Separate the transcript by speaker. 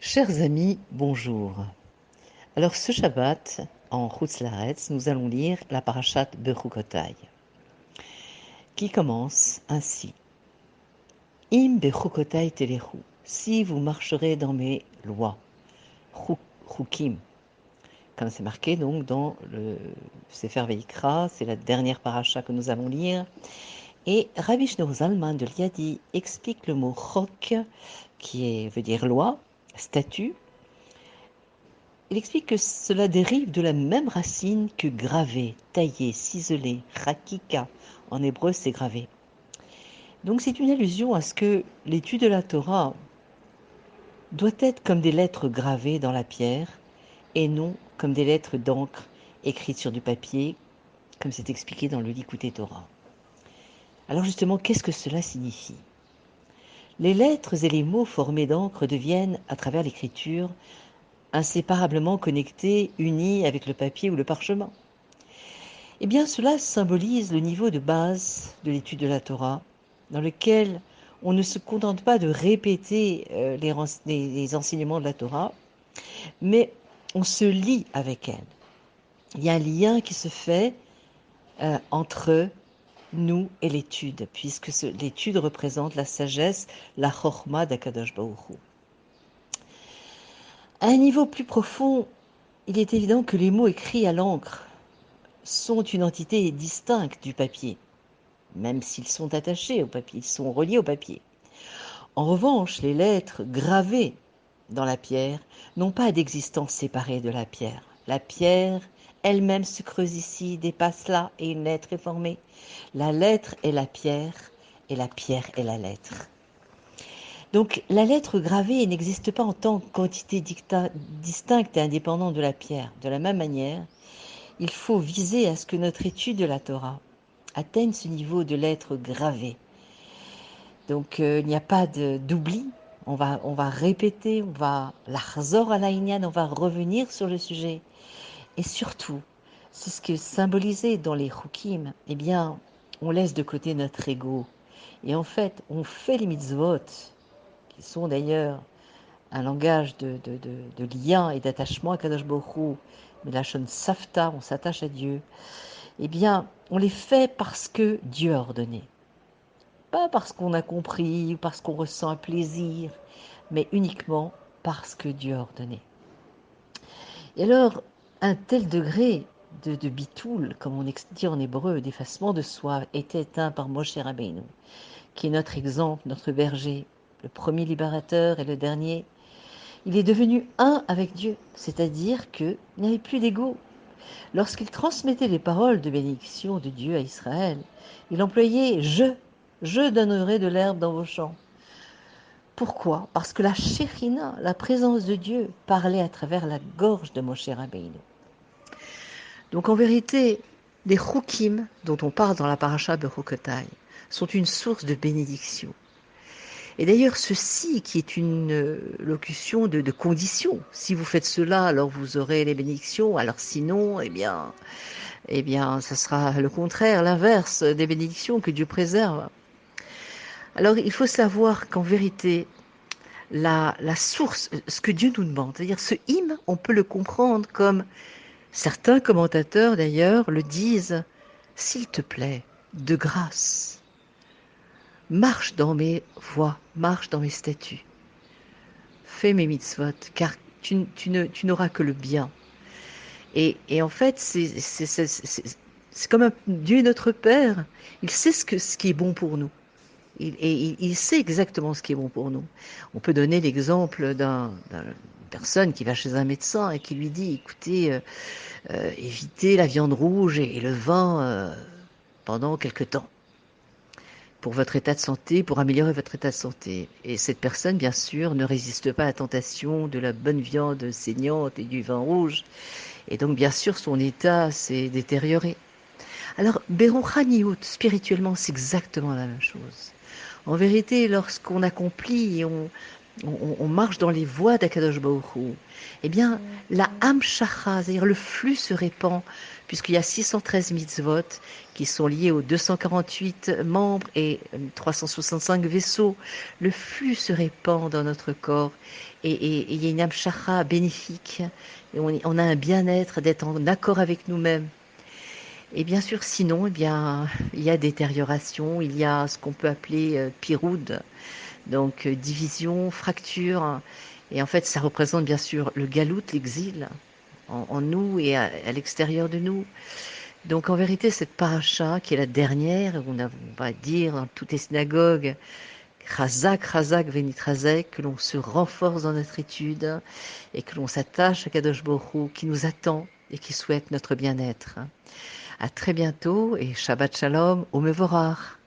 Speaker 1: Chers amis, bonjour. Alors ce Shabbat, en Chutz La'aretz, nous allons lire la parashat Bechukotai, qui commence ainsi. Im Bechukotai telechu, si vous marcherez dans mes lois, Chukim, comme c'est marqué donc dans le Sefer Veikra, c'est la dernière parasha que nous allons lire. Et Rabbi Shneur Zalman de Liadi explique le mot chok, qui veut dire loi, statut. Il explique que cela dérive de la même racine que graver, tailler, ciseler, chakika. En hébreu, c'est graver. Donc c'est une allusion à ce que l'étude de la Torah doit être comme des lettres gravées dans la pierre et non comme des lettres d'encre écrites sur du papier, comme c'est expliqué dans le Likutei Torah. Alors justement, qu'est-ce que cela signifie? Les lettres et les mots formés d'encre deviennent, à travers l'écriture, inséparablement connectés, unis avec le papier ou le parchemin. Eh bien, cela symbolise le niveau de base de l'étude de la Torah, dans lequel on ne se contente pas de répéter les enseignements de la Torah, mais on se lie avec elle. Il y a un lien qui se fait entre nous et l'étude, puisque l'étude représente la sagesse, la chorma d'Akadosh Baruch Hu. À un niveau plus profond, il est évident que les mots écrits à l'encre sont une entité distincte du papier, même s'ils sont attachés au papier, ils sont reliés au papier. En revanche, les lettres gravées dans la pierre n'ont pas d'existence séparée de la pierre. La pierre elle-même se creuse ici, dépasse là, et une lettre est formée. La lettre est la pierre, et la pierre est la lettre. Donc la lettre gravée n'existe pas en tant qu'entité distincte et indépendante de la pierre. De la même manière, il faut viser à ce que notre étude de la Torah atteigne ce niveau de lettres gravées. Donc il n'y a pas d'oubli, on va répéter, on va l'achzor à on va revenir sur le sujet. Et surtout, c'est ce qui est symbolisé dans les chukim, eh bien, on laisse de côté notre ego. Et en fait, on fait les mitzvot, qui sont d'ailleurs un langage de lien et d'attachement à Kadosh Baruch Hu, mais la shon safta, on s'attache à Dieu. Eh bien, on les fait parce que Dieu a ordonné. Pas parce qu'on a compris ou parce qu'on ressent un plaisir, mais uniquement parce que Dieu a ordonné. Et alors, un tel degré de bitoul, comme on dit en hébreu, d'effacement de soi, était atteint par Moshe Rabbeinu, qui est notre exemple, notre berger, le premier libérateur et le dernier. Il est devenu un avec Dieu, c'est-à-dire qu'il n'y avait plus d'ego. Lorsqu'il transmettait les paroles de bénédiction de Dieu à Israël, il employait je donnerai de l'herbe dans vos champs. Pourquoi? Parce que la Shekhinah, la présence de Dieu, parlait à travers la gorge de Moshe Rabbeinu. Donc en vérité, les Chukim dont on parle dans la paracha Bechukotai sont une source de bénédiction. Et d'ailleurs, ceci qui est une locution de condition. Si vous faites cela, alors vous aurez les bénédictions. Alors sinon, eh bien, ça sera le contraire, l'inverse des bénédictions que Dieu préserve. Alors il faut savoir qu'en vérité, la source, ce que Dieu nous demande, c'est-à-dire ce hymne, on peut le comprendre comme certains commentateurs d'ailleurs le disent, s'il te plaît, de grâce, marche dans mes voies, marche dans mes statuts, fais mes mitzvot, car tu n'auras que le bien. Et en fait, c'est comme Dieu est notre Père, il sait ce qui est bon pour nous. Il sait exactement ce qui est bon pour nous. On peut donner l'exemple d'une personne qui va chez un médecin et qui lui dit, écoutez, évitez la viande rouge et le vin pendant quelque temps pour votre état de santé, pour améliorer votre état de santé. Et cette personne, bien sûr, ne résiste pas à la tentation de la bonne viande saignante et du vin rouge. Et donc, bien sûr, son état s'est détérioré. Alors, Berouchaniout, spirituellement, c'est exactement la même chose. En vérité, lorsqu'on accomplit on marche dans les voies d'Akadosh Baruch Hu, eh bien, la Hamshacha, c'est-à-dire le flux se répand, puisqu'il y a 613 mitzvot qui sont liés aux 248 membres et 365 vaisseaux. Le flux se répand dans notre corps et il y a une Hamshacha bénéfique. Et on a un bien-être d'être en accord avec nous-mêmes. Et bien sûr, sinon, eh bien, il y a détérioration, il y a ce qu'on peut appeler piroud, donc division, fracture. Et en fait, ça représente bien sûr le galout, l'exil, en nous et à l'extérieur de nous. Donc en vérité, cette paracha, qui est la dernière, où on va dire dans toutes les synagogues, Chazak, Chazak, Venitrazek, que l'on se renforce dans notre étude et que l'on s'attache à Kadosh Baruch Hu, qui nous attend et qui souhaite notre bien-être. À très bientôt et Shabbat Shalom au Mevorach.